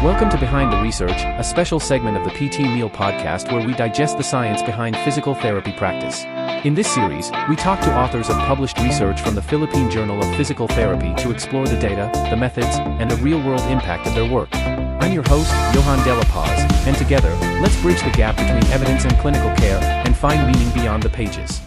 Welcome to Behind the Research, a special segment of the PT Meal podcast where we digest the science behind physical therapy practice. In this series, we talk to authors of published research from the Philippine Journal of Physical Therapy to explore the data, the methods, and the real-world impact of their work. I'm your host, Johan De La Paz, and together, let's bridge the gap between evidence and clinical care and find meaning beyond the pages.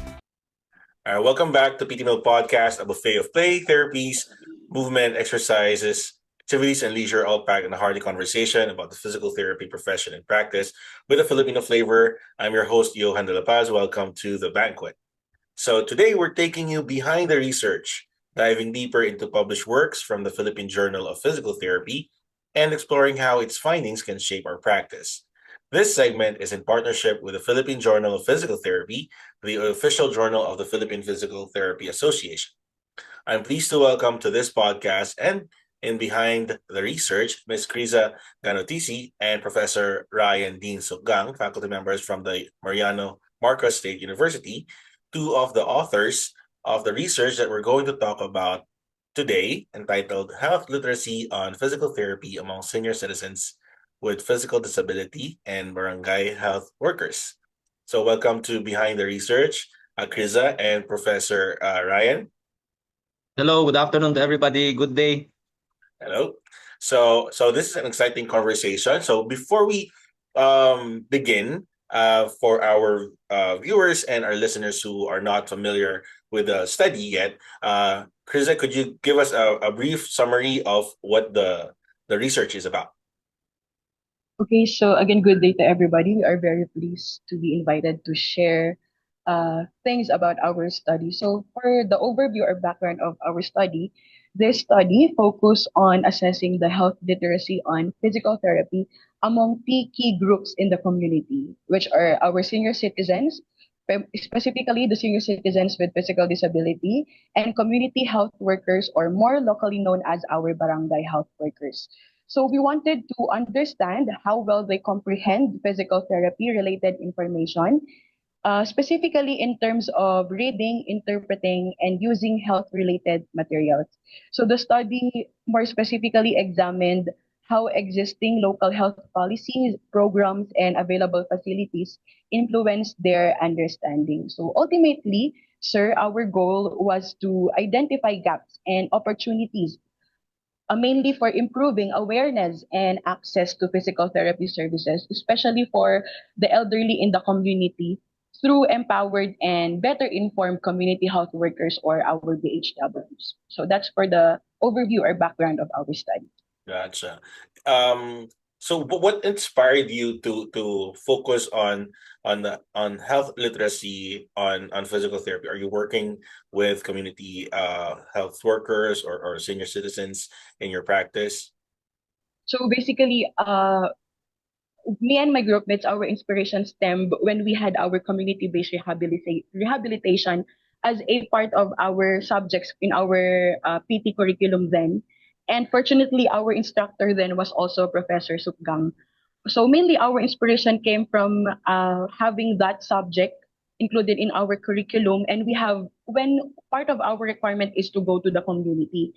Welcome back to PT Meal Podcast, a buffet of play, therapies, movement, exercises, activities, and leisure, all packed in a hearty conversation about the physical therapy profession and practice with a Filipino flavor. I'm your host, Johan De La Paz. Welcome to the banquet. So today we're taking you behind the research, diving deeper into published works from the Philippine Journal of Physical Therapy and exploring how its findings can shape our practice. This segment is in partnership with the Philippine Journal of Physical Therapy, the official journal of the Philippine Physical Therapy Association. I'm pleased to welcome to this podcast and in Behind the Research, Ms. Criza Ganotisi and Professor Ryan Dean Sukgang, faculty members from the Mariano Marcos State University, two of the authors of the research that we're going to talk about today, entitled Health Literacy on Physical Therapy Among Senior Citizens with Physical Disability and Barangay Health Workers. So welcome to Behind the Research, Criza and Professor Ryan. Hello, good afternoon to everybody. Good day. Hello. So this is an exciting conversation. So before we begin, for our viewers and our listeners who are not familiar with the study yet, Criza, could you give us a brief summary of what the research is about? Okay, so again, good day to everybody. We are very pleased to be invited to share things about our study. So for the overview or background of our study, this study focused on assessing the health literacy on physical therapy among key groups in the community, which are our senior citizens, specifically the senior citizens with physical disability, and community health workers, or more locally known as our barangay health workers. So we wanted to understand how well they comprehend physical therapy related information, specifically in terms of reading, interpreting, and using health related materials. So the study more specifically examined how existing local health policies, programs, and available facilities influence their understanding. So ultimately, sir, our goal was to identify gaps and opportunities, mainly for improving awareness and access to physical therapy services, especially for the elderly in the community, through empowered and better informed community health workers, or our BHWs. So that's for the overview or background of our study. Gotcha. So what inspired you to focus on health literacy on physical therapy? Are you working with community health workers or senior citizens in your practice? So basically, me and my group mates, our inspiration stemmed when we had our community-based rehabilitation as a part of our subjects in our PT curriculum then. And fortunately, our instructor then was also Professor Sukgang. So mainly our inspiration came from having that subject included in our curriculum, and we have, when part of our requirement is to go to the community.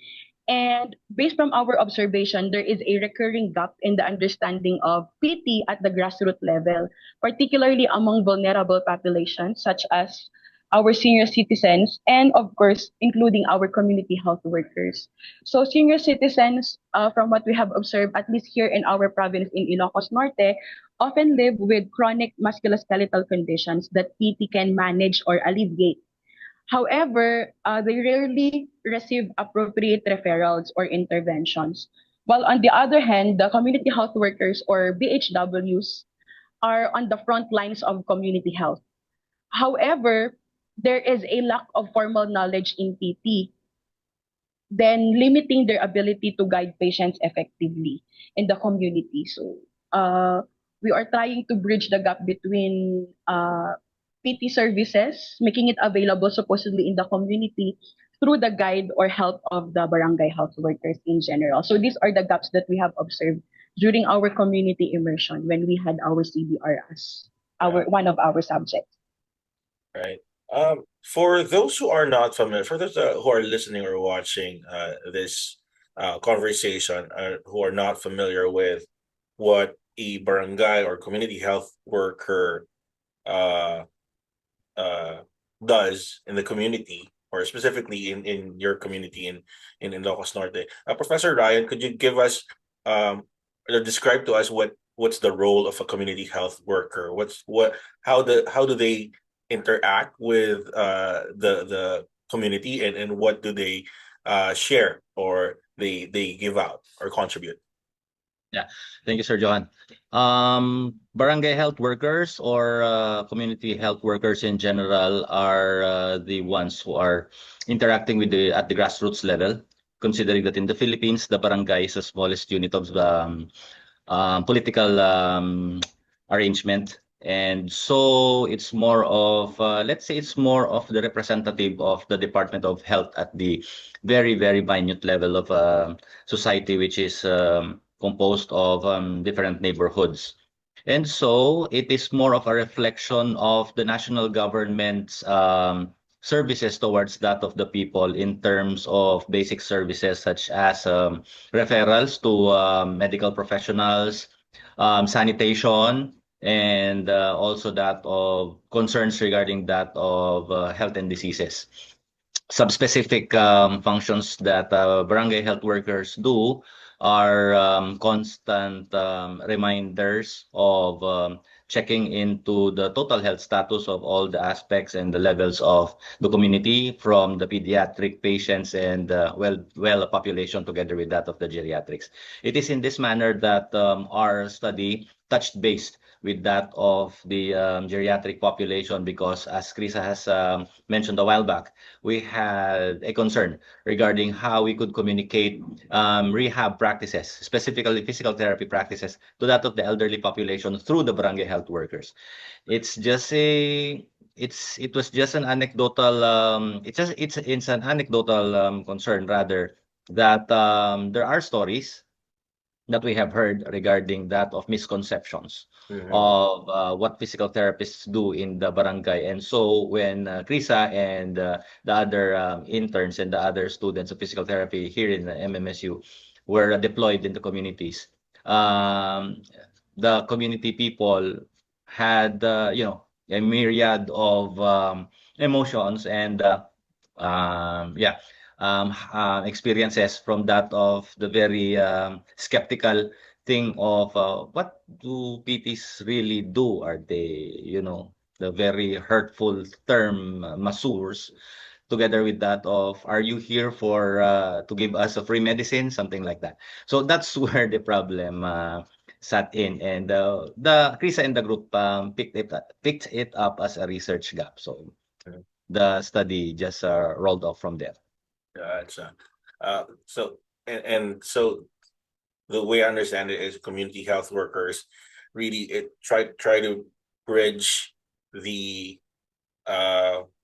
And based from our observation, there is a recurring gap in the understanding of PT at the grassroots level, particularly among vulnerable populations such as our senior citizens, and of course, including our community health workers. So senior citizens, from what we have observed, at least here in our province in Ilocos Norte, often live with chronic musculoskeletal conditions that PT can manage or alleviate. However, they rarely receive appropriate referrals or interventions. While on the other hand, the community health workers, or BHWs, are on the front lines of community health. However, there is a lack of formal knowledge in PT, then limiting their ability to guide patients effectively in the community. So we are trying to bridge the gap between PT services, making it available supposedly in the community through the guide or help of the barangay health workers in general. So these are the gaps that we have observed during our community immersion when we had our CBR as one of our subjects. Right. For those who are not familiar, for those who are listening or watching this conversation, who are not familiar with what a barangay or community health worker uh, uh, does in the community, or specifically in your community in Ilocos Norte. Professor Ryan, could you give us or describe to us what's the role of a community health worker? How do they interact with the community, and what do they share, or they give out or contribute? Yeah, thank you, Sir Johan. Barangay health workers or community health workers in general are the ones who are interacting with the at the grassroots level. Considering that in the Philippines, the barangay is the smallest unit of the political arrangement, and so it's more of let's say it's more of the representative of the Department of Health at the very minute level of society, which is composed of different neighborhoods. And so it is more of a reflection of the national government's services towards that of the people in terms of basic services such as referrals to medical professionals, sanitation, and also that of concerns regarding that of health and diseases. Some specific functions that barangay health workers do are constant reminders of checking into the total health status of all the aspects and the levels of the community, from the pediatric patients and well population together with that of the geriatrics. It is in this manner that our study touched base with that of the geriatric population, because as Krisa has mentioned a while back, we had a concern regarding how we could communicate rehab practices, specifically physical therapy practices, to that of the elderly population through the barangay health workers. It's just a it was just an anecdotal it's an anecdotal concern rather, that there are stories that we have heard regarding that of misconceptions Mhm. of what physical therapists do in the barangay. And so when Krisa and the other interns and the other students of physical therapy here in the MMSU were deployed in the communities, um, the community people had, a myriad of emotions and yeah, experiences, from that of the very skeptical thing of what do PTs really do? Are they, the very hurtful term masseurs, together with that of, are you here for to give us a free medicine, something like that. So that's where the problem sat in, and the Krisa and the group picked it up as a research gap. So Mhm. the study just rolled off from there. Gotcha. So so the way I understand it is community health workers really try to bridge the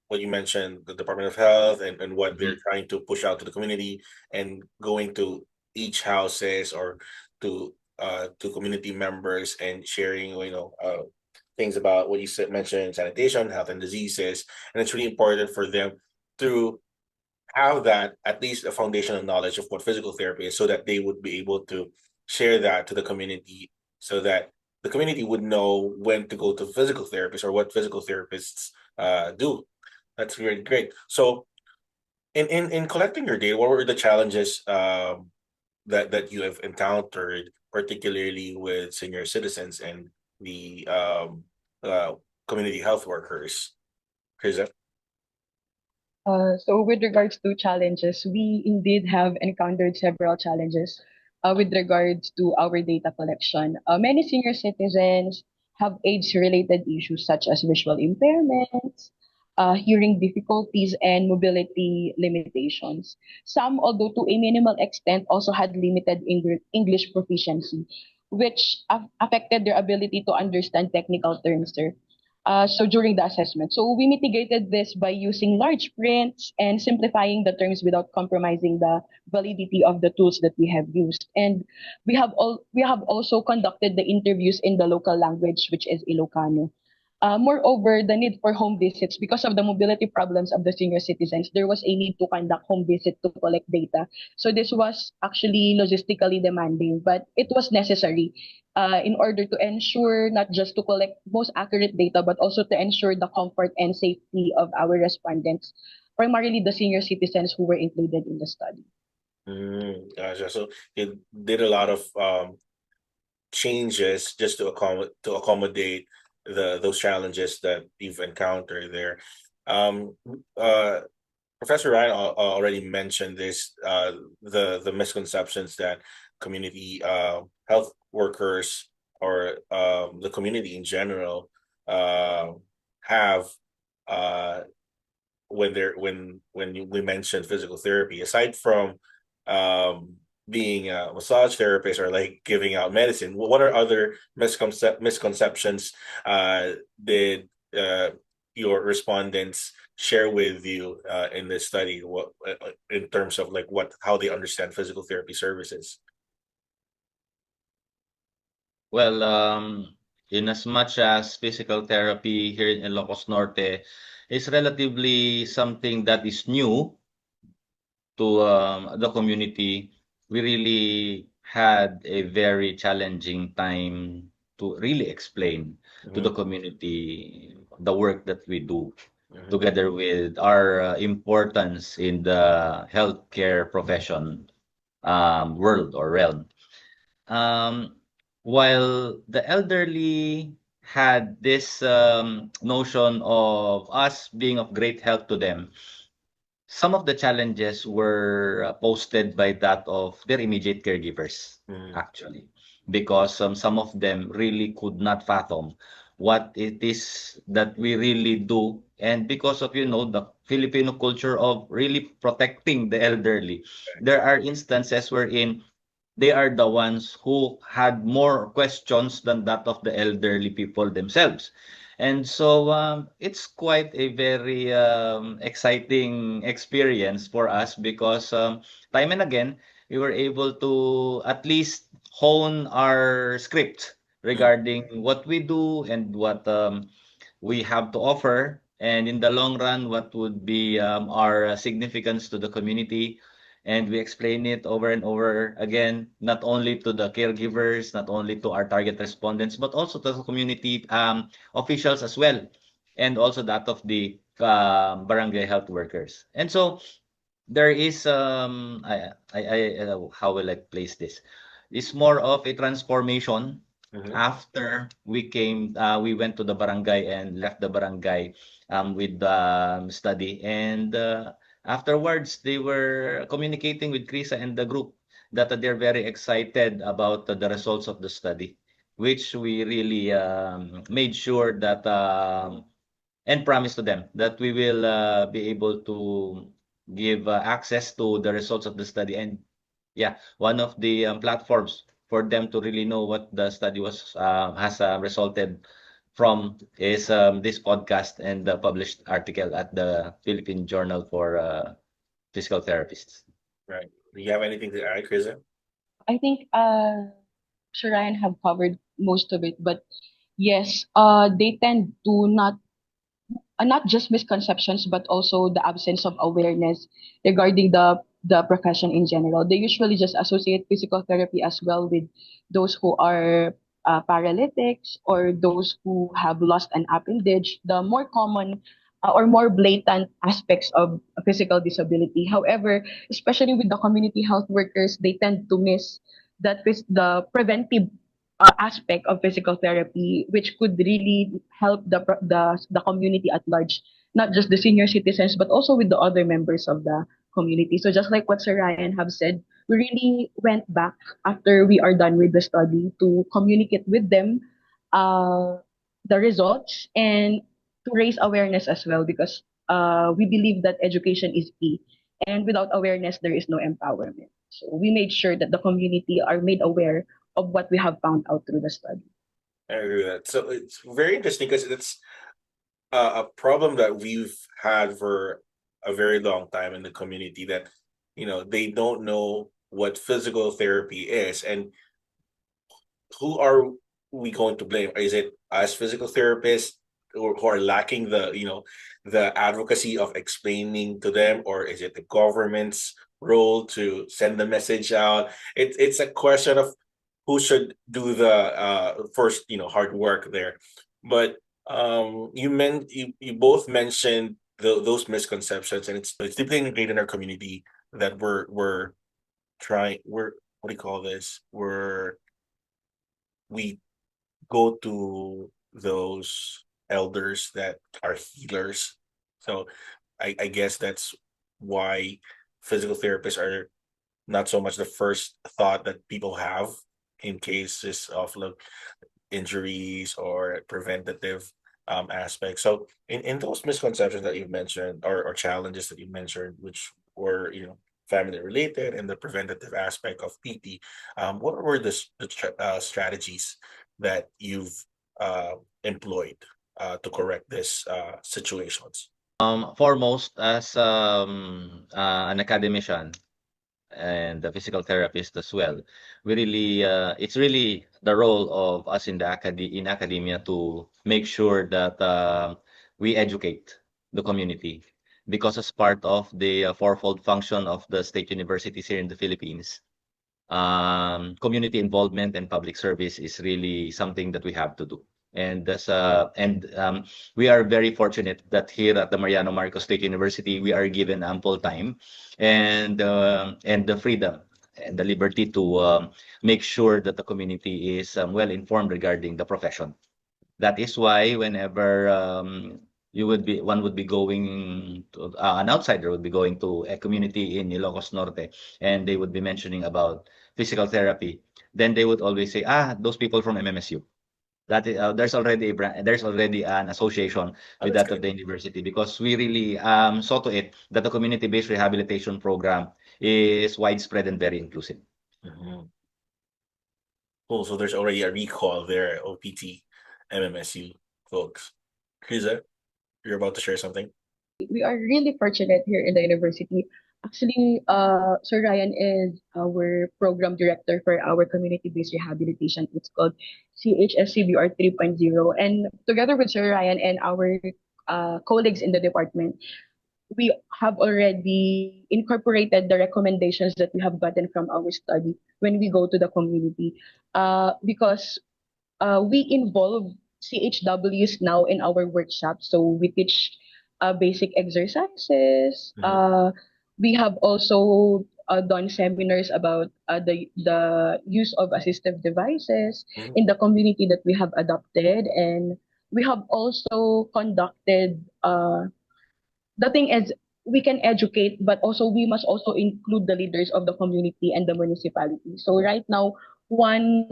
what you mentioned, the Department of Health, and what they're Mhm. trying to push out to the community, and going to each houses, or to community members, and sharing, things about what you said, mentioned sanitation, health and diseases. And it's really important for them to have that, at least a foundational knowledge of what physical therapy is, so that they would be able to share that to the community, so that the community would know when to go to physical therapists, or what physical therapists do. That's really great. So in collecting your data, what were the challenges that you have encountered, particularly with senior citizens and the uh, community health workers? Krisa? So with regards to challenges, we indeed have encountered several challenges with regards to our data collection. Many senior citizens have age-related issues such as visual impairments, hearing difficulties, and mobility limitations. Some, although to a minimal extent, also had limited English proficiency, which affected their ability to understand technical terms, sir. So during the assessment. So we mitigated this by using large prints and simplifying the terms without compromising the validity of the tools that we have used. And we have also conducted the interviews in the local language, which is Ilocano. Moreover, the need for home visits because of the mobility problems of the senior citizens, there was a need to conduct home visit to collect data. So this was actually logistically demanding, but it was necessary in order to ensure not just to collect most accurate data, but also to ensure the comfort and safety of our respondents, primarily the senior citizens who were included in the study. Gotcha. So it did a lot of changes just to accommodate those challenges that you've encountered there. Um, uh, Professor Ryan already mentioned this, the misconceptions that community health workers or the community in general have uh, we mentioned physical therapy. Aside from um, being a massage therapist or like giving out medicine, what are other misconceptions did your respondents share with you in this study? What in terms of like how they understand physical therapy services? Well, in as much as physical therapy here in Ilocos Norte is relatively something that is new to the community, we really had a very challenging time to really explain to the Mhm, community the work that we do mhm, together with our importance in the healthcare profession world or realm. Um, while the elderly had this notion of us being of great help to them, some of the challenges were posted by that of their immediate caregivers, mhm. actually, because some of them really could not fathom what it is that we really do. And because of, the Filipino culture of really protecting the elderly, there are instances wherein they are the ones who had more questions than that of the elderly people themselves. And so it's quite a very exciting experience for us because time and again, we were able to at least hone our script regarding what we do and what we have to offer. And in the long run, what would be our significance to the community. And we explain it over and over again, not only to the caregivers, not only to our target respondents, but also to the community officials as well, and also that of the barangay health workers. And so there is how will I place this? It's more of a transformation Mhm. after we went to the barangay and left the barangay with the study. And afterwards, they were communicating with Krisa and the group that they're very excited about the results of the study, which we really made sure that and promise to them that we will be able to give access to the results of the study. And yeah, one of the platforms for them to really know what the study was has resulted from is this podcast and the published article at the Philippine Journal for Physical Therapists. Right. Do you have anything to add, Chris? I think Sir Ryan have covered most of it, but yes, they tend to not just misconceptions, but also the absence of awareness regarding the profession in general. They usually just associate physical therapy as well with those who are paralytics or those who have lost an appendage, the more common or more blatant aspects of a physical disability. However, especially with the community health workers, they tend to miss the preventive aspect of physical therapy, which could really help the community at large, not just the senior citizens, but also with the other members of the community. So just like what Sir Ryan have said, we really went back after we are done with the study to communicate with them uh, the results and to raise awareness as well because we believe that education is key. And without awareness, there is no empowerment. So we made sure that the community are made aware of what we have found out through the study. I agree with that. So it's very interesting because it's a problem that we've had for a very long time in the community that they don't know what physical therapy is, and who are we going to blame? Is it us physical therapists who are lacking the advocacy of explaining to them, or is it the government's role to send the message out? It's a question of who should do the first hard work there. But you both mentioned those misconceptions, and it's deeply ingrained in our community that we're trying we're what do you call this? We go to those elders that are healers. So I guess that's why physical therapists are not so much the first thought that people have in cases of injuries or preventative aspects. So in those misconceptions that you've mentioned, or challenges that you mentioned, which were family related and the preventative aspect of PT, what were the strategies that you've employed to correct this situations? Foremost, as an academician and a physical therapist as well, we really it's really the role of us in academia to make sure that we educate the community, because as part of the fourfold function of the state universities here in the Philippines, community involvement and public service is really something that we have to do. And we are very fortunate that here at the Mariano Marcos State University, we are given ample time and the freedom and the liberty to make sure that the community is well informed regarding the profession. That is why whenever one would be going to an outsider would be going to a community in Ilocos Norte, and they would be mentioning about physical therapy, then they would always say, those people from MMSU. That is, there's already an association with That's that of good. the university, because we really saw to it that the community-based rehabilitation program is widespread and very inclusive. Mhm. Cool. So there's already a recall there, OPT, MMSU folks. Krisa, you're about to share something? We are really fortunate here in the university. Actually, Sir Ryan is our program director for our community-based rehabilitation. It's called CHSCBR 3.0. And together with Sir Ryan and our colleagues in the department, we have already incorporated the recommendations that we have gotten from our study when we go to the community. Because we involve CHWs now in our workshops. So we teach basic exercises. Mhm. We have also done seminars about the use of assistive devices Mhm. in the community that we have adopted, and we have also conducted. The thing is, we can educate, but also we must also include the leaders of the community and the municipality. So right now, one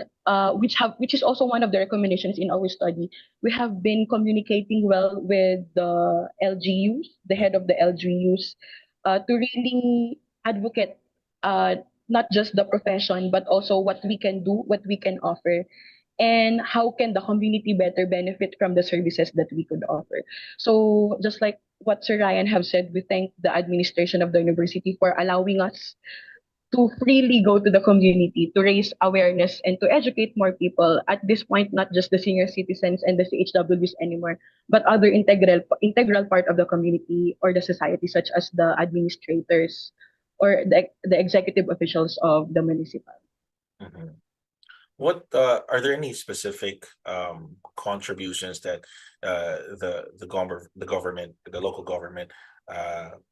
which is also one of the recommendations in our study, we have been communicating well with the LGUs, the head of the LGUs, to really advocate uh, not just the profession, but also what we can do, what we can offer, and how can the community better benefit from the services that we could offer. So just like what Sir Ryan have said, we thank the administration of the university for allowing us to freely go to the community to raise awareness and to educate more people at this point, not just the senior citizens and the CHWs anymore, but other integral part of the community or the society, such as the administrators or the executive officials of the municipal. Mhm. What are there any specific contributions that the local government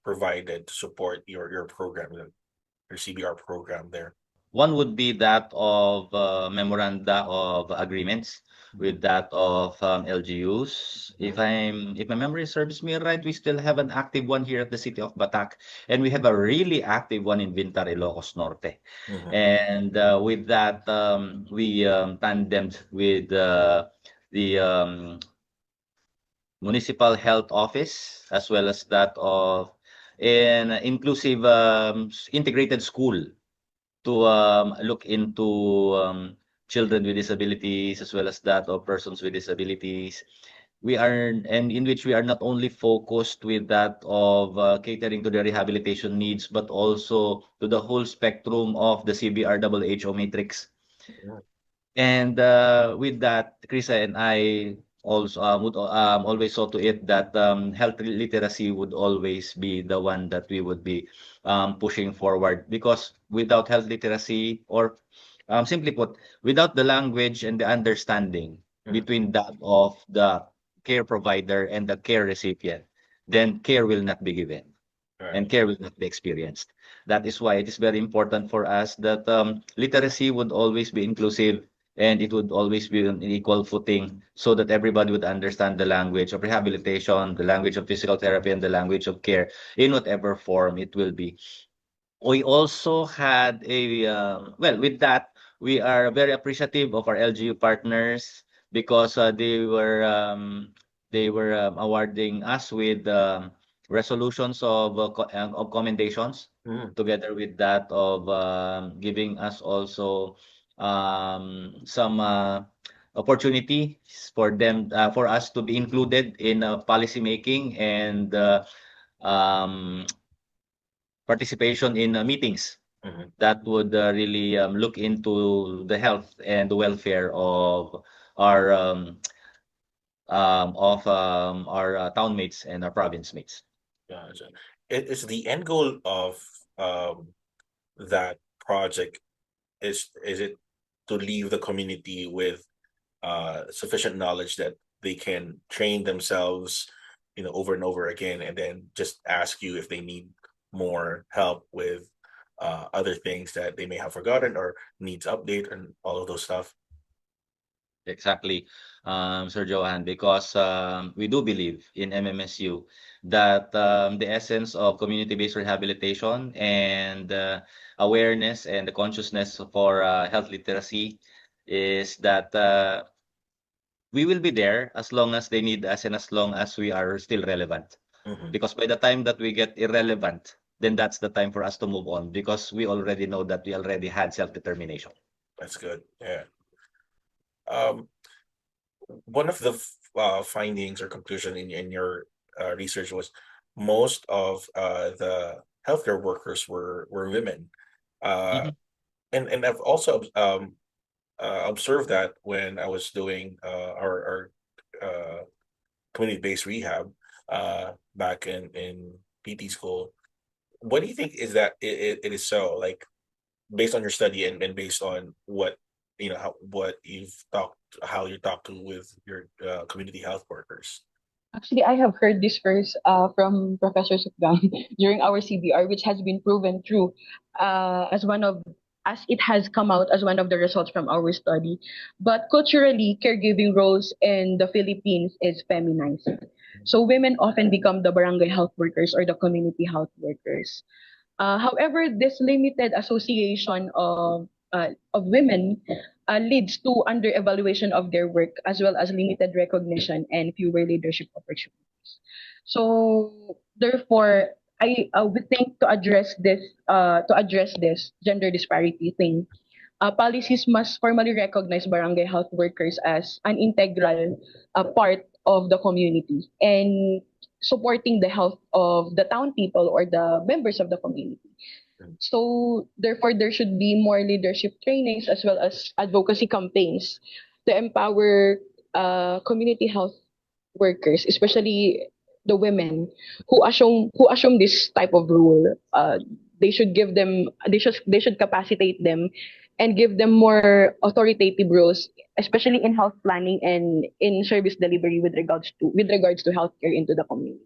provided to support your program, your CBR program there? One would be that of memoranda of agreements with that of LGUs. If my memory serves me right, we still have an active one here at the city of Batak, and we have a really active one in Vintar, Ilocos Norte. Mhm. And with that, we tandemed with the municipal health office, as well as that of an inclusive integrated school to look into children with disabilities, as well as that of persons with disabilities. And in which we are not only focused with that of catering to the rehabilitation needs, but also to the whole spectrum of the CBR WHO matrix. Mhm. And with that, Krisa and I also would always saw to it that health literacy would always be the one that we would be pushing forward, because without health literacy, or simply put, without the language and the understanding Mhm. between that of the care provider and the care recipient, then care will not be given and Right. care will not be experienced. That is why it is very important for us that literacy would always be inclusive, and it would always be on an equal footing, so that everybody would understand the language of rehabilitation, the language of physical therapy, and the language of care in whatever form it will be. We also had a, well, with that, we are very appreciative of our LGU partners, because they were awarding us with resolutions of commendations, Mhm. together with that of giving us also some opportunities for them, for us to be included in policy making and um, participation in meetings Mhm. that would really look into the health and the welfare of our town mates and our province mates. Gotcha. Is the end goal of um that project, is it to leave the community with sufficient knowledge that they can train themselves, over and over again, and then just ask you if they need more help with other things that they may have forgotten or needs update and all of those stuff? Exactly, Sir Johan, because we do believe in MMSU that the essence of community-based rehabilitation and awareness and the consciousness for health literacy is that we will be there as long as they need us and as long as we are still relevant. Hmm. Because by the time that we get irrelevant, then that's the time for us to move on, because we already know that we already had self-determination. That's good. Yeah. Um, one of the findings or conclusion in your research was most of the healthcare workers were women. Uh, Mhm. and I've also observed that when I was doing our community-based rehab back in PT school. What do you think is that it is so, like, based on your study and based on what what you've talked how you talk to with your community health workers? Actually, I have heard this first from Professor Sukdang during our CBR, which has been proven true as one of as it has come out as one of the results from our study. But culturally, caregiving roles in the Philippines is feminized. So women often become the barangay health workers or the community health workers. However, this limited association of women leads to under-evaluation of their work as well as limited recognition and fewer leadership opportunities. So, therefore, I would think to address this gender disparity thing, policies must formally recognize barangay health workers as an integral part of the community and supporting the health of the town people or the members of the community. So, therefore, there should be more leadership trainings as well as advocacy campaigns to empower community health workers, especially the women who assume this type of role. They should capacitate them and give them more authoritative roles, especially in health planning and in service delivery with regards to healthcare into the community.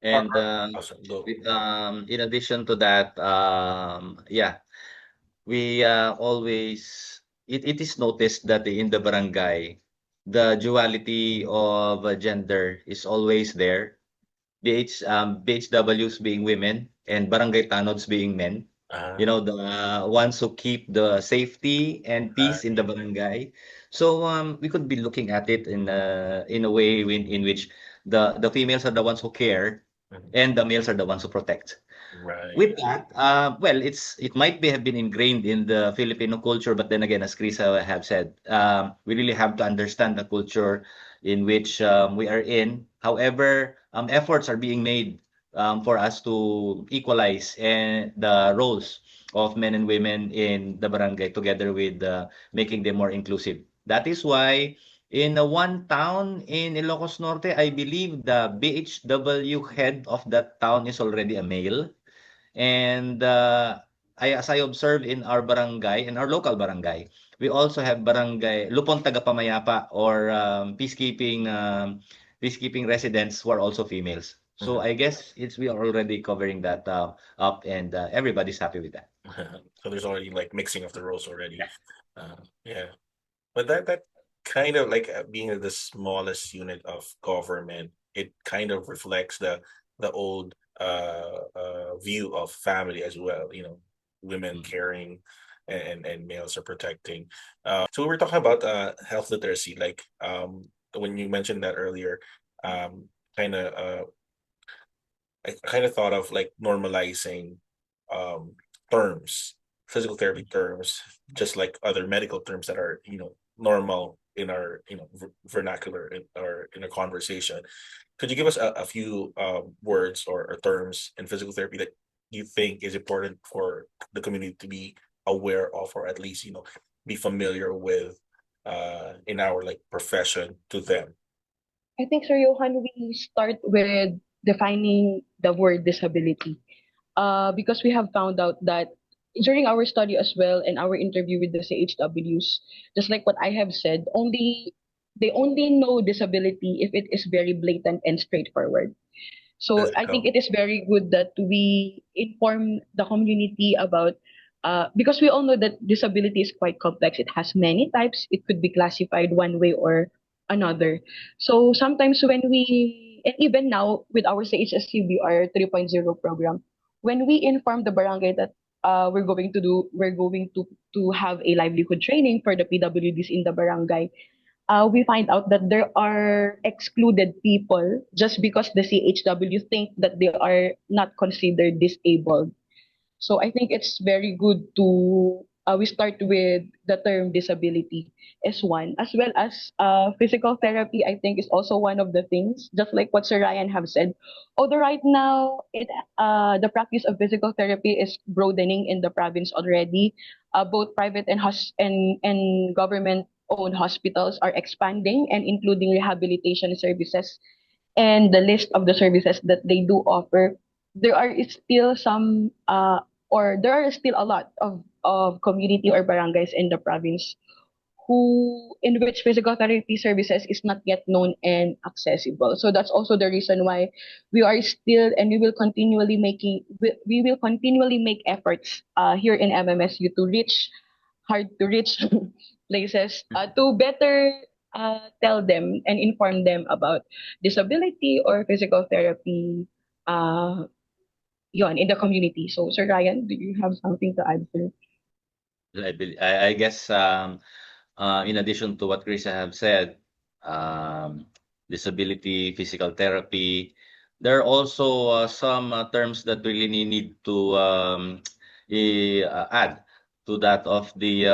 And Awesome, go. in addition to that, yeah, we always, it is noticed that in the barangay, the duality of gender is always there. BHWs being women and barangay tanods being men. You uh, know, the ones who keep the safety and peace in the barangay. So we could be looking at it in a way in which the females are the ones who care mhm. and the males are the ones who protect. Right. With that, well, it might be have been ingrained in the Filipino culture, but then again, as Chris have said, we really have to understand the culture in which we are in. However, efforts are being made for us to equalize the roles of men and women in the barangay, together with making them more inclusive. That is why In one town in Ilocos Norte, I believe the BHW head of that town is already a male. And as I observed in our barangay, in our local barangay, we also have barangay Lupon Tagapamayapa or peacekeeping residents who are also females. So Mhm. I guess we are already covering that up, and everybody's happy with that. So there's already like mixing of the roles already. Yeah. Yeah, but that kind of like being the smallest unit of government, it kind of reflects the old view of family as well. Women Mm. caring and males are protecting. So we were talking about health literacy, like when you mentioned that earlier, kind of I kind of thought of like normalizing um terms, physical therapy terms, just like other medical terms that are, normal in our, vernacular in a conversation. Could you give us a few words or terms in physical therapy that you think is important for the community to be aware of, or at least, be familiar with in our like profession to them? I think, Sir Johan, we start with defining the word disability. Because we have found out that during our study as well and our interview with the CHWs, just like what I have said, they only know disability if it is very blatant and straightforward. So I think Physical. it is very good that we inform the community about, because we all know that disability is quite complex. It has many types. It could be classified one way or another. So sometimes and even now with our CHSCBR 3.0 program, when we inform the barangay that we're going to have a livelihood training for the PWDs in the barangay, we find out that there are excluded people just because the CHW think that they are not considered disabled. So I think it's very good to we start with the term disability as one, as well as physical therapy. I think is also one of the things, just like what Sir Ryan have said. Although right now the practice of physical therapy is broadening in the province already. Both private and government owned hospitals are expanding and including rehabilitation services, and the list of the services that they do offer, there are still some or there are still a lot of community or barangays in the province who in which physical therapy services is not yet known and accessible. So that's also the reason why we are still and we will continually make efforts here in MMSU to reach hard to reach places to better tell them and inform them about disability or physical therapy uh, yon, in the community. So, Sir Ryan, do you have something to add, sir? I guess in addition to what Chris have said, um, disability, physical therapy, there are also some terms that really need to add to that of the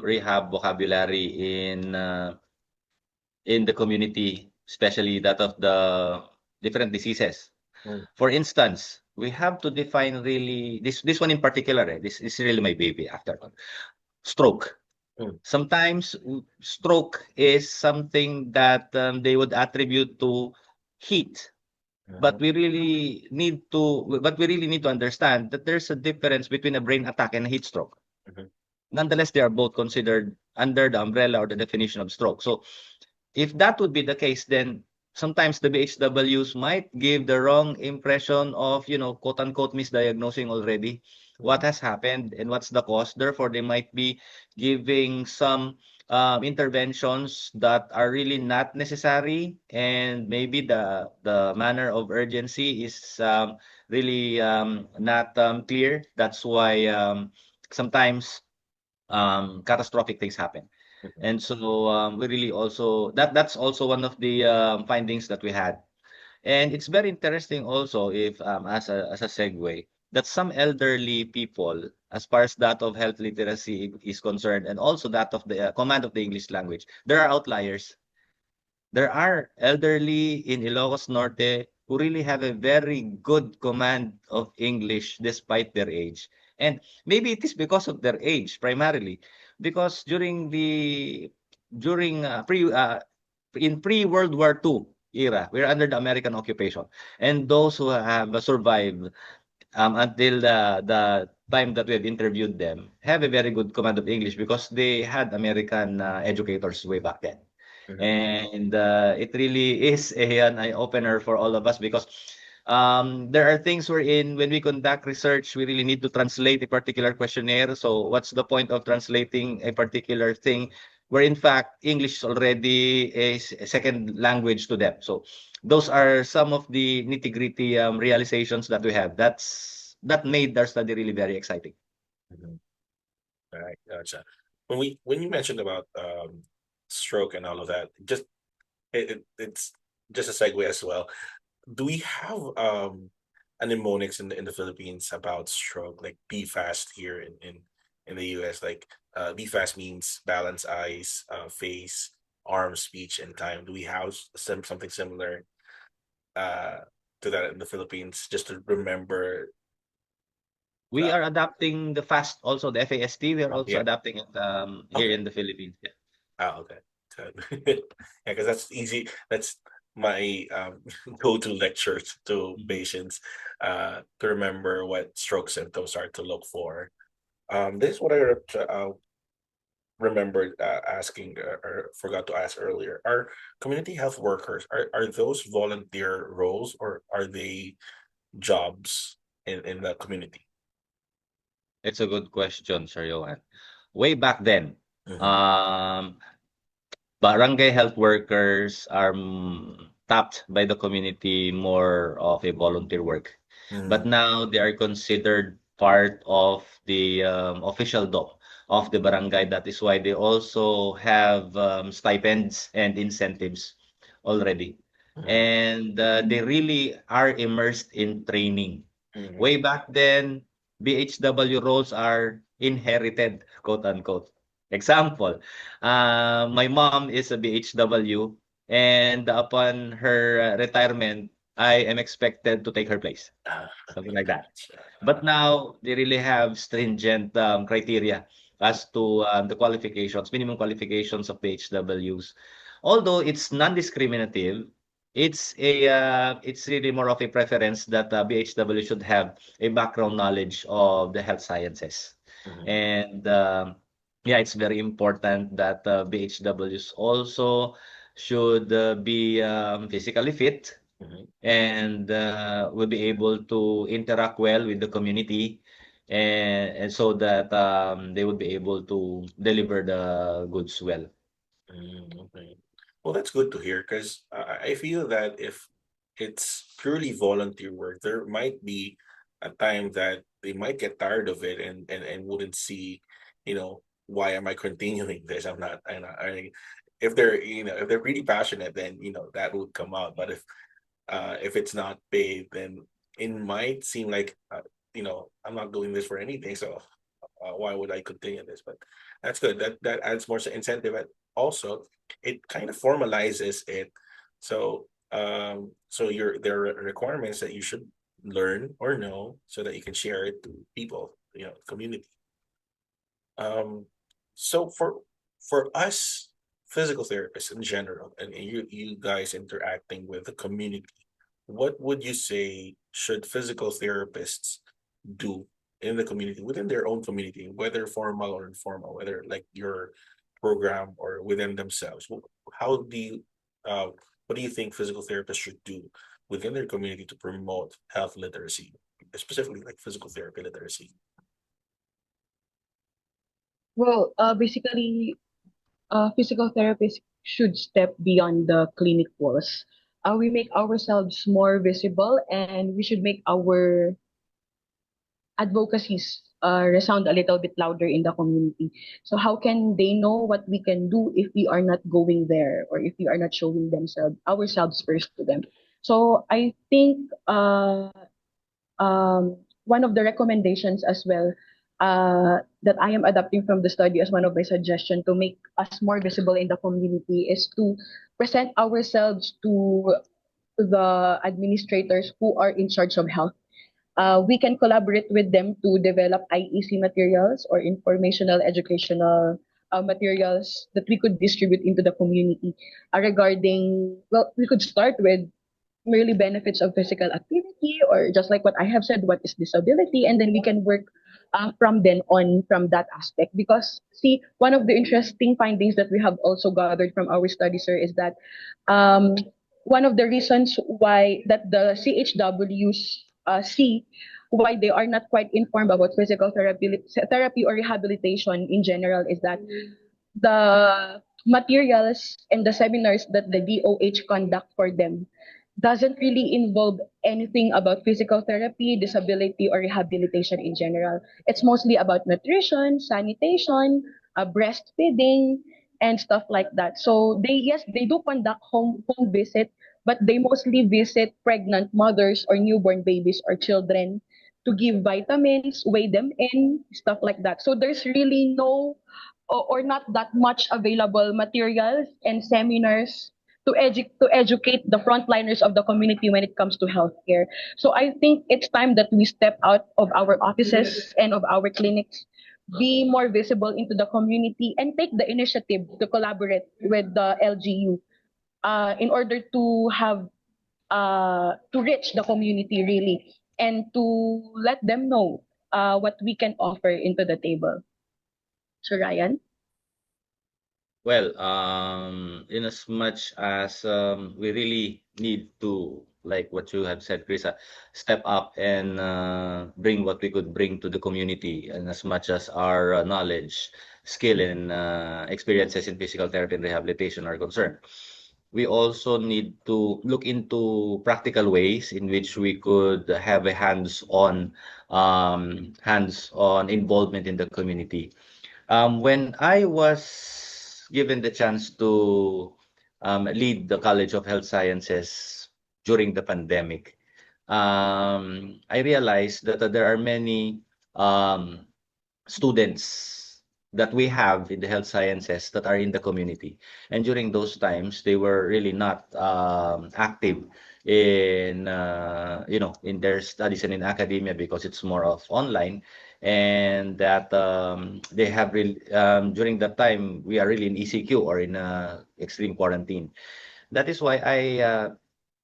rehab vocabulary in the community, especially that of the different diseases. Mm. For instance, we have to define really this one in particular. This is really my baby after all. Stroke. Mm. Sometimes stroke is something that they would attribute to heat, but Mhm. we really need to understand that there's a difference between a brain attack and a heat stroke. Mhm. Nonetheless, they are both considered under the umbrella or the definition of stroke. So if that would be the case, then sometimes the BHWs might give the wrong impression of, quote unquote, misdiagnosing already what Mhm. has happened and what's the cause. Therefore, they might be giving some interventions that are really not necessary, and maybe the manner of urgency is really not clear. That's why sometimes catastrophic things happen. Mhm. And so we really also that's also one of the findings that we had. And it's very interesting also if as a segue that some elderly people, as far as that of health literacy is concerned, and also that of the command of the English language, there are outliers. There are elderly in Ilocos Norte who really have a very good command of English despite their age. And maybe it is because of their age primarily, because during in pre-World War II era. We're under the American occupation. And those who have survived until the time that we have interviewed them have a very good command of English because they had American educators way back then. Mhm. And it really is an eye-opener for all of us because there are things wherein when we conduct research, we really need to translate a particular questionnaire. So what's the point of translating a particular thing where in fact English is already a second language to them? So those are some of the nitty-gritty realizations that we have. That made our study really very exciting. Mhm. All right, gotcha. When you mentioned about stroke and all of that, just it's just a segue as well. Do we have a mnemonics in the Philippines about stroke, like be fast here in the US? Like be fast means balance eyes, face, arm, speech, and time. Do we have something similar uh to that in the Philippines? Just to remember We that. are adapting the FAST also, the FAST. We are also Yeah. adapting it here Okay. in the Philippines. Yeah. Okay. Good. Yeah, because that's easy. That's my go-to lecture to Mhm. patients to remember what stroke symptoms are to look for. This is what I remembered asking or forgot to ask earlier. Are community health workers, are those volunteer roles or are they jobs in the community? It's a good question, Sir Johan. Way back then, Mhm. um, barangay health workers are tapped by the community more of a volunteer work. But Mhm. now they are considered part of the official doc of the barangay. That is why they also have stipends and incentives already. Mhm. And they really are immersed in training. Mhm. Way back then, BHW roles are inherited, quote unquote. Example, my mom is a BHW, and upon her retirement, I am expected to take her place, Ah, something like that. gotcha. But now they really have stringent criteria as to the qualifications, minimum qualifications of BHWs. Although it's non-discriminative, it's really more of a preference that BHW should have a background knowledge of the health sciences. Mhm. And yeah, it's very important that BHWs also should be physically fit Mhm. and will be able to interact well with the community and so that they would be able to deliver the goods well. Okay. Well, that's good to hear because I feel that if it's purely volunteer work, there might be a time that they might get tired of it and wouldn't see, why am I continuing this? If they're, if they're really passionate, then, that would come out. But if it's not paid, then it might seem like, I'm not doing this for anything. So why would I continue this? But that's good. That adds more incentive. And also, it kind of formalizes it. So there are requirements that you should learn or know so that you can share it to people, community. Um, so for us physical therapists in general, and you guys interacting with the community, what would you say should physical therapists do in the community, within their own community, whether formal or informal, whether like your program or within themselves? How do you, uh, what do you think physical therapists should do within their community to promote health literacy, specifically like physical therapy literacy? Well, basically, physical therapists should step beyond the clinic walls. We make ourselves more visible, and we should make our advocacies resound a little bit louder in the community. So how can they know what we can do if we are not going there, or if we are not showing themselves ourselves first to them? So I think one of the recommendations as well that I am adapting from the study as one of my suggestions to make us more visible in the community is to present ourselves to the administrators who are in charge of health. We can collaborate with them to develop IEC materials or informational educational materials that we could distribute into the community regarding, well, we could start with merely benefits of physical activity, or just like what I have said, what is disability, and then we can work from then on from that aspect. Because see, one of the interesting findings that we have also gathered from our study, sir, is that um, one of the reasons why that the CHWs see why they are not quite informed about physical therapy or rehabilitation in general is that the materials and the seminars that the DOH conduct for them doesn't really involve anything about physical therapy, disability, or rehabilitation in general. It's mostly about nutrition, sanitation, breastfeeding, and stuff like that. So they, yes, they do conduct home visit, but they mostly visit pregnant mothers or newborn babies or children to give vitamins, weigh them in, stuff like that. So there's really no or not that much available materials and seminars to educate the frontliners of the community when it comes to healthcare. So I think it's time that we step out of our offices and of our clinics, be more visible into the community, and take the initiative to collaborate with the LGU in order to have to reach the community really, and to let them know what we can offer into the table. So Ryan? Well, in as much as we really need to, like what you have said, Krisa, step up and bring what we could bring to the community, and as much as our knowledge, skill, and experiences in physical therapy and rehabilitation are concerned, we also need to look into practical ways in which we could have a hands-on involvement in the community. When I was given the chance to lead the College of Health Sciences during the pandemic, I realized that there are many um, students that we have in the health sciences that are in the community. And during those times, they were really not active in in their studies and in academia because it's more of online, and that they have really during that time we are really in ECQ or in extreme quarantine. That is why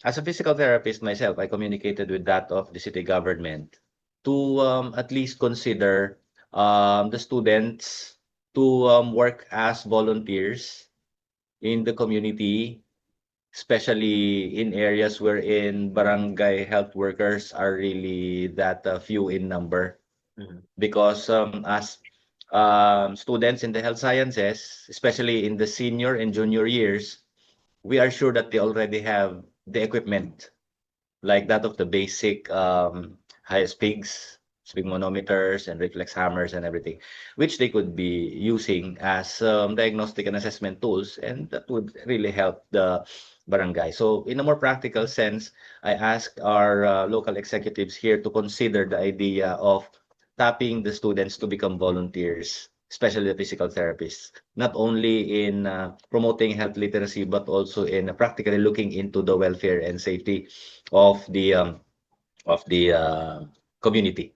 as a physical therapist myself, I communicated with that of the city government to at least consider the students to work as volunteers in the community, especially in areas wherein barangay health workers are really that few in number. Mhm. Because as students in the health sciences, especially in the senior and junior years, we are sure that they already have the equipment like that of the basic highest pigs, sphygmonometers, and reflex hammers and everything, which they could be using as diagnostic and assessment tools, and that would really help the barangay. So, in a more practical sense, I asked our local executives here to consider the idea of tapping the students to become volunteers, especially the physical therapists, not only in promoting health literacy, but also in practically looking into the welfare and safety of the community.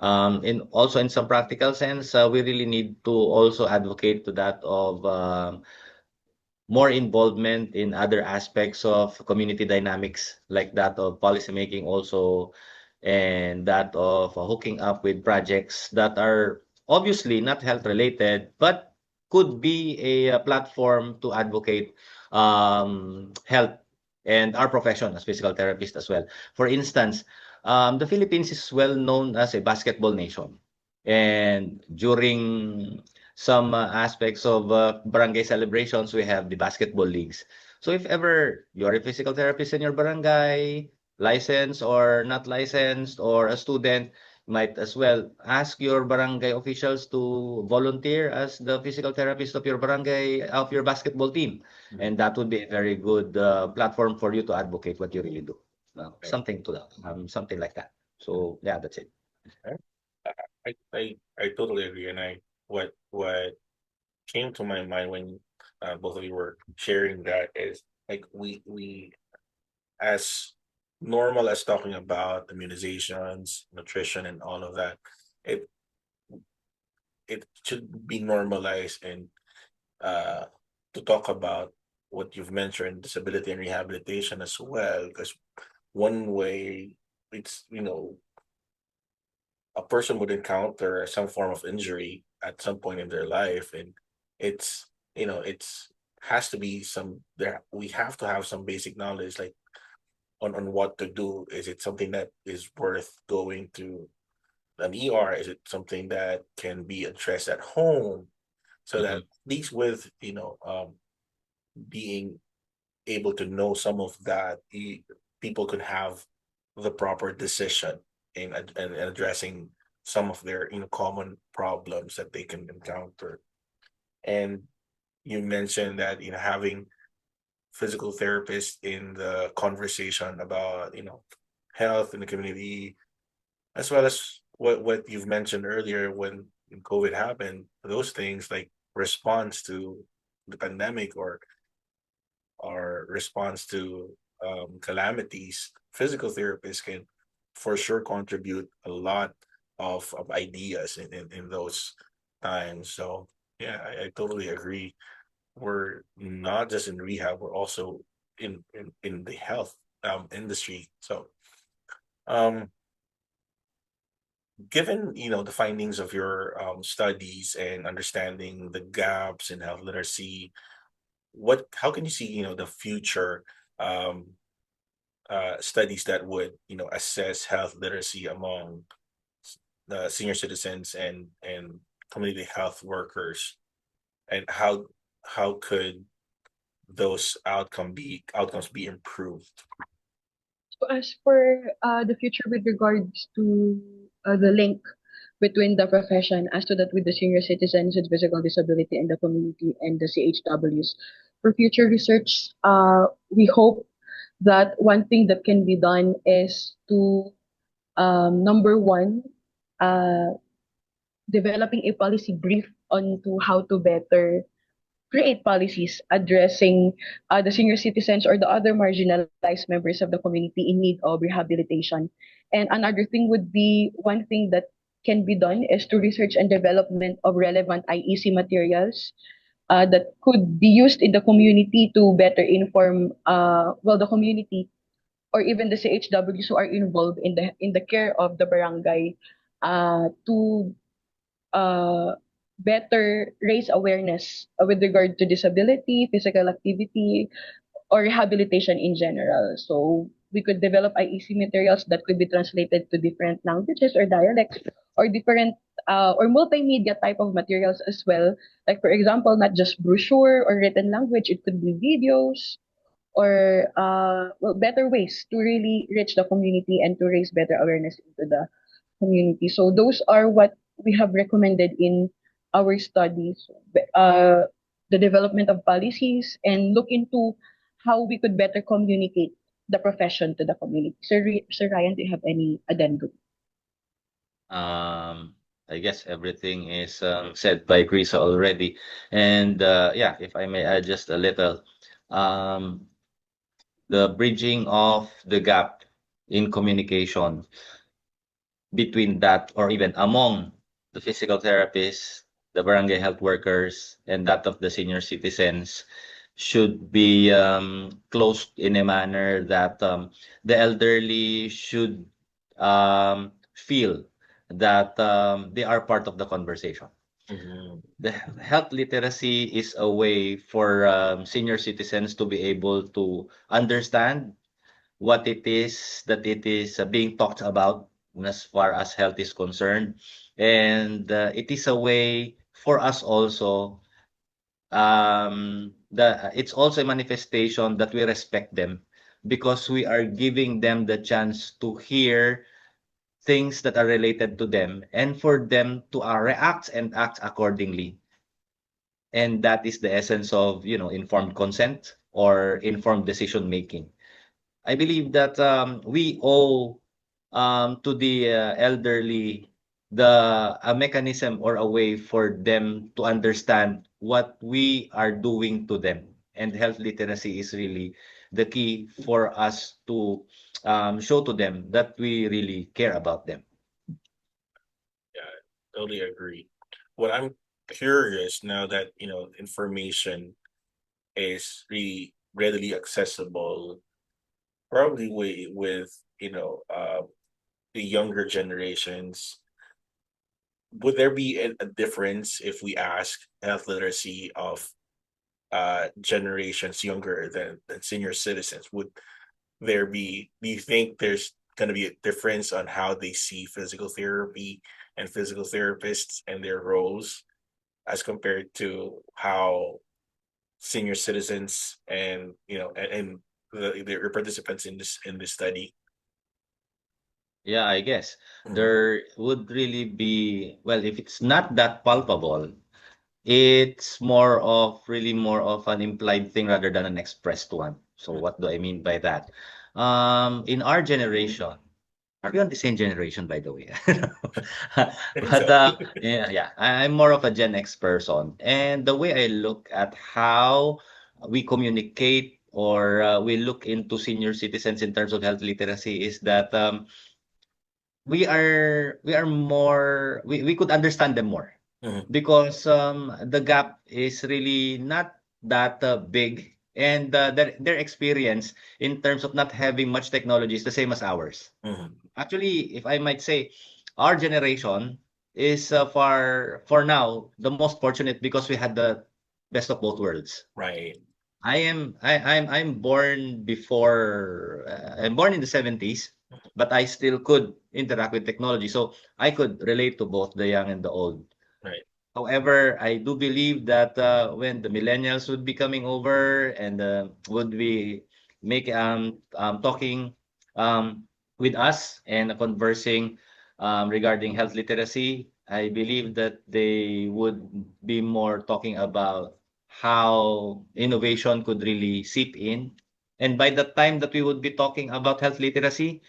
In also in some practical sense, we really need to also advocate to that of more involvement in other aspects of community dynamics, like that of policymaking also, and that of hooking up with projects that are obviously not health related, but could be a platform to advocate health and our profession as physical therapists as well. For instance, the Philippines is well known as a basketball nation. And during some aspects of barangay celebrations, we have the basketball leagues. So if ever you're a physical therapist in your barangay, licensed or not licensed, or a student, might as well ask your barangay officials to volunteer as the physical therapist of your barangay, of your basketball team. And that would be a very good platform for you to advocate what you really do. Something to that, something like that. So yeah, that's it. I totally agree, and what came to my mind when both of you were sharing that is like we as normal as talking about immunizations, nutrition, and all of that, it it should be normalized and uh, to talk about what you've mentioned, disability and rehabilitation as well, because one way it's, a person would encounter some form of injury at some point in their life, and it's, it's has to be some there. We have to have some basic knowledge, like on what to do. Is it something that is worth going to an ER? Is it something that can be addressed at home? So that Mhm. at least with, being able to know some of that, people could have the proper decision in addressing some of their, common problems that they can encounter. And you mentioned that, having physical therapists in the conversation about, health in the community, as well as what you've mentioned earlier when COVID happened, those things like response to the pandemic, or response to calamities, physical therapists can for sure contribute a lot of ideas in those times. So yeah, I totally agree. We're not just in rehab, we're also in the health industry. So um given, the findings of your studies and understanding the gaps in health literacy, what how can you see, the future um studies that would, assess health literacy among the senior citizens and community health workers, and how could those outcomes be improved? So as for the future with regards to the link between the profession, as to that with the senior citizens with physical disability and the community and the CHWs, for future research, we hope that one thing that can be done is to number one, uh, developing a policy brief on to how to better create policies addressing the senior citizens or the other marginalized members of the community in need of rehabilitation. And another thing would be one thing that can be done is to research and development of relevant IEC materials that could be used in the community to better inform the community or even the CHWs who are involved in the care of the barangay to uh, better raise awareness with regard to disability, physical activity, or rehabilitation in general. So we could develop IEC materials that could be translated to different languages or dialects or different or multimedia type of materials as well. Like for example, not just brochure or written language, it could be videos or better ways to really reach the community and to raise better awareness into the community. So those are what we have recommended in our studies. The development of policies and look into how we could better communicate the profession to the community. Sir Ryan, do you have any addendum? Um, I guess everything is said by Krisa already. And yeah, if I may add just a little, um, the bridging of the gap in communication between that or even among the physical therapists, the barangay health workers, and that of the senior citizens should be closed in a manner that the elderly should feel that they are part of the conversation. Mhm. The health literacy is a way for senior citizens to be able to understand what it is that it is being talked about as far as health is concerned. And it is a way for us also, it's also a manifestation that we respect them because we are giving them the chance to hear things that are related to them and for them to react and act accordingly. And that is the essence of, informed consent or informed decision making. I believe that we owe to the elderly a mechanism or a way for them to understand what we are doing to them. And health literacy is really the key for us to show to them that we really care about them. Yeah, totally agree. What I'm curious now that information is really readily accessible, probably with the younger generations. Would there be a difference if we ask health literacy of generations younger than senior citizens? Would there be, do you think there's going to be a difference on how they see physical therapy and physical therapists and their roles as compared to how senior citizens and and the participants in this study? Yeah, I guess Mhm. there would really be, well, if it's not that palpable, it's really more of an implied thing rather than an expressed one. So what do I mean by that? In our generation, are we on the same generation, by the way? I think But so. I'm more of a Gen X person, and the way I look at how we communicate or we look into senior citizens in terms of health literacy is that we are more we could understand them more Mhm. because the gap is really not that big, and their experience in terms of not having much technology is the same as ours. Mhm. Actually, if I might say, our generation is for now the most fortunate because we had the best of both worlds. Right. I'm born before I'm born in the 70s, but I still could interact with technology. So I could relate to both the young and the old. Right. However, I do believe that when the millennials would be coming over and would be talking with us and conversing regarding health literacy, I believe that they would be more talking about how innovation could really seep in. And by the time that we would be talking about health literacy,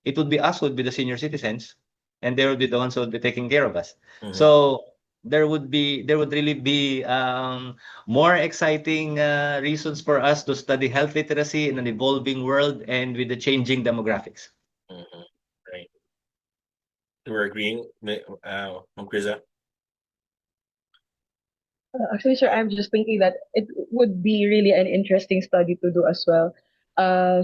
it would be us who would be the senior citizens, and they would be the ones who would be taking care of us. Mhm. So there would really be more exciting reasons for us to study health literacy in an evolving world and with the changing demographics. Mhm. Right. We're agreeing, Ma'am Criza? Actually, sir, I'm just thinking that it would be really an interesting study to do as well.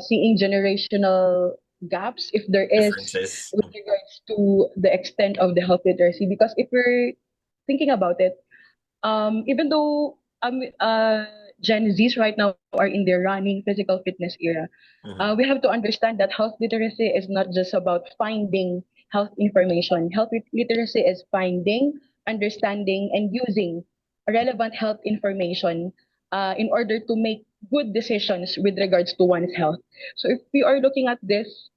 Seeing generational gaps, if there is, Differences. with regards to the extent of the health literacy. Because if we're thinking about it, even though Gen Zs right now are in their running physical fitness era, Mhm. we have to understand that health literacy is not just about finding health information. Literacy is finding, understanding, and using relevant health information in order to make good decisions with regards to one's health. So if we are looking at this,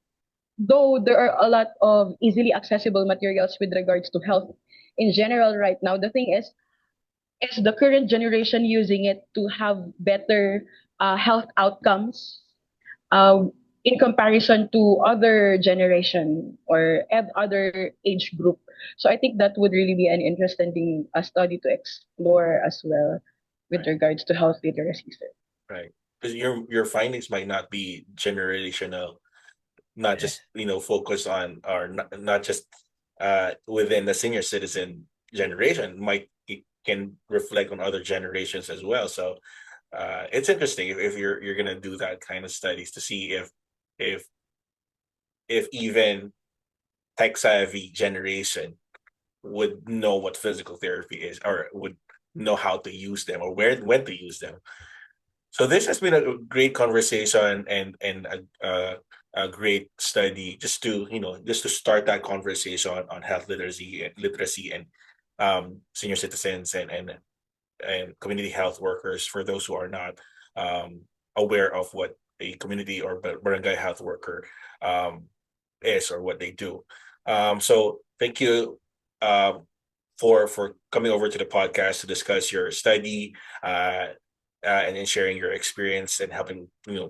though there are a lot of easily accessible materials with regards to health in general right now, the thing is the current generation using it to have better health outcomes uh, in comparison to other generation or other age group. So I think that would really be an interesting study to explore as well with Right. regards to health literacy, sir. Right. Because your findings might not be generational, not just focused on, or not just within the senior citizen generation. Might, it can reflect on other generations as well. So it's interesting if you're gonna do that kind of studies to see if if even tech savvy generation would know what physical therapy is, or would know how to use them, or where when to use them. So this has been a great conversation, and a great study, just to just to start that conversation on health literacy and senior citizens and community health workers, for those who are not aware of what a community or barangay health worker um, is, or what they do. So thank you um, for coming over to the podcast to discuss your study, and in sharing your experience and helping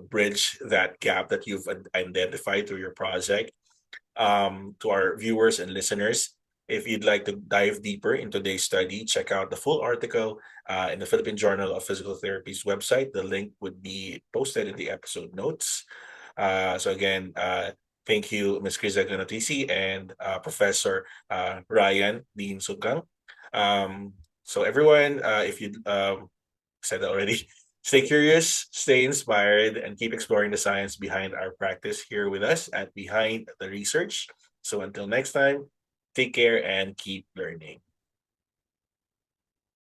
bridge that gap that you've identified through your project. To our viewers and listeners, if you'd like to dive deeper into today's study, check out the full article in the Philippine Journal of Physical Therapy's website. The link would be posted in the episode notes. So again, thank you, Ms. Criza Granatisi and Professor Ryan Dean Sugang. Um, So everyone, if you said that already, stay curious, stay inspired, and keep exploring the science behind our practice here with us at Behind the Research. So until next time, take care and keep learning.